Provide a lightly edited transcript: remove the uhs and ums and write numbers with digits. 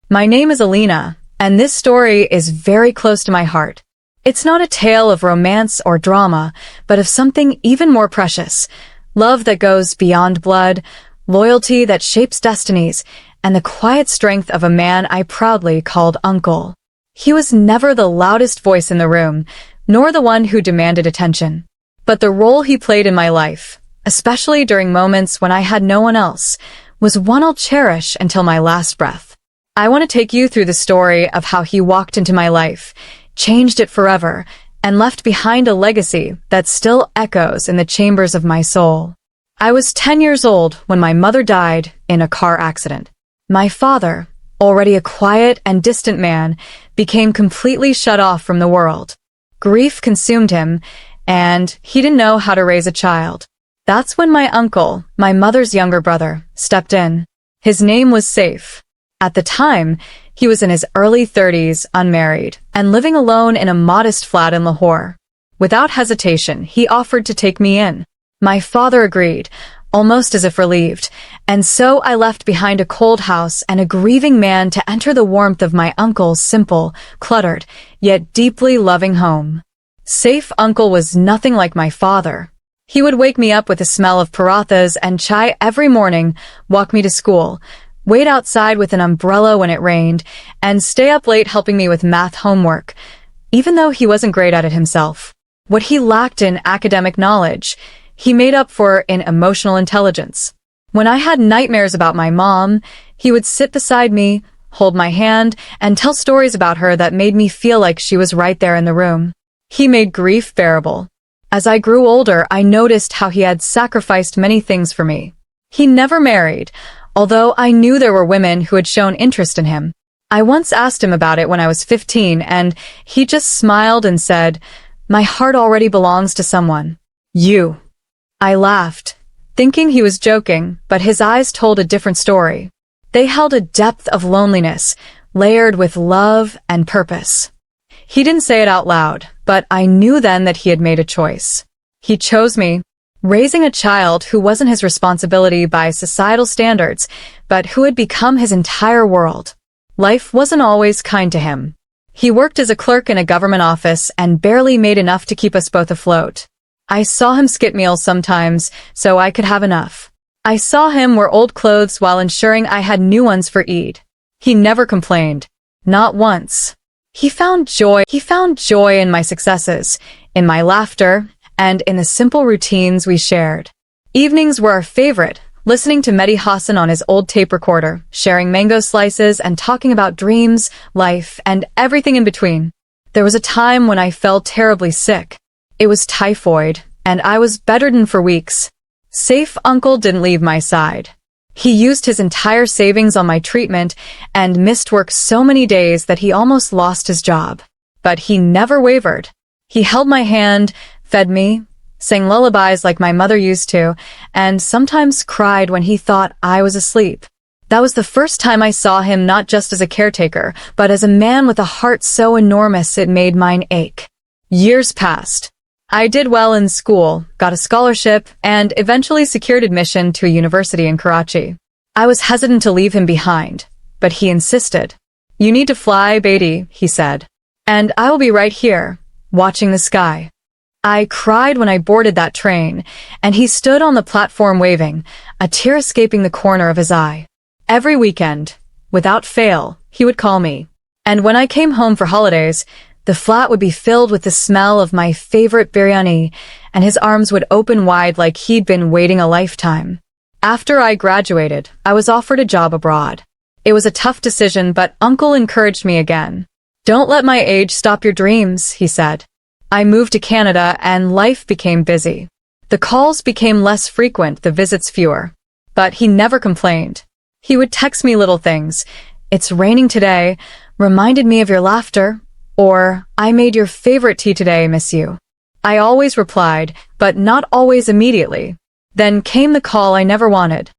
My name is Alina, and this story is very close to my heart. It's not a tale of romance or drama, but of something even more precious. Love that goes beyond blood, loyalty that shapes destinies, and the quiet strength of a man I proudly called Uncle. He was never the loudest voice in the room, nor the one who demanded attention. But the role he played in my life, especially during moments when I had no one else, was one I'll cherish until my last breath. I want to take you through the story of how he walked into my life, changed it forever, and left behind a legacy that still echoes in the chambers of my soul. I was 10 years old when my mother died in a car accident. My father, already a quiet and distant man, became completely shut off from the world. Grief consumed him, and he didn't know how to raise a child. That's when my uncle, my mother's younger brother, stepped in. His name was Saif. At the time, he was in his early 30s, unmarried, and living alone in a modest flat in Lahore. Without hesitation, he offered to take me in. My father agreed, almost as if relieved, and so I left behind a cold house and a grieving man to enter the warmth of my uncle's simple, cluttered, yet deeply loving home. Saif Uncle was nothing like my father. He would wake me up with the smell of parathas and chai every morning, walk me to school, wait outside with an umbrella when it rained, and stay up late helping me with math homework, even though he wasn't great at it himself. What he lacked in academic knowledge, he made up for in emotional intelligence. When I had nightmares about my mom, he would sit beside me, hold my hand, and tell stories about her that made me feel like she was right there in the room. He made grief bearable. As I grew older, I noticed how he had sacrificed many things for me. He never married, although I knew there were women who had shown interest in him. I once asked him about it when I was 15, and he just smiled and said, "My heart already belongs to someone. You." I laughed, thinking he was joking, but his eyes told a different story. They held a depth of loneliness, layered with love and purpose. He didn't say it out loud, but I knew then that he had made a choice. He chose me, raising a child who wasn't his responsibility by societal standards, but who had become his entire world. Life wasn't always kind to him. He worked as a clerk in a government office and barely made enough to keep us both afloat. I saw him skip meals sometimes, so I could have enough. I saw him wear old clothes while ensuring I had new ones for Eid. He never complained. Not once. He found joy in my successes, in my laughter, and in the simple routines we shared. Evenings were our favorite, listening to Mehdi Hassan on his old tape recorder, sharing mango slices and talking about dreams, life, and everything in between. There was a time when I fell terribly sick. It was typhoid, and I was bedridden for weeks. Saif Uncle didn't leave my side. He used his entire savings on my treatment and missed work so many days that he almost lost his job. But he never wavered. He held my hand, fed me, sang lullabies like my mother used to, and sometimes cried when he thought I was asleep. That was the first time I saw him not just as a caretaker, but as a man with a heart so enormous it made mine ache. Years passed. I did well in school, got a scholarship, and eventually secured admission to a university in Karachi. I was hesitant to leave him behind, but he insisted. "You need to fly, Beatty," he said, "and I will be right here, watching the sky." I cried when I boarded that train, and he stood on the platform waving, a tear escaping the corner of his eye. Every weekend, without fail, he would call me. And when I came home for holidays, the flat would be filled with the smell of my favorite biryani, and his arms would open wide like he'd been waiting a lifetime. After I graduated, I was offered a job abroad. It was a tough decision, but Uncle encouraged me again. "Don't let my age stop your dreams," he said. I moved to Canada, and life became busy. The calls became less frequent, the visits fewer. But he never complained. He would text me little things. "It's raining today," "Reminded me of your laughter," or "I made your favorite tea today, miss you." I always replied, but not always immediately. Then came the call I never wanted.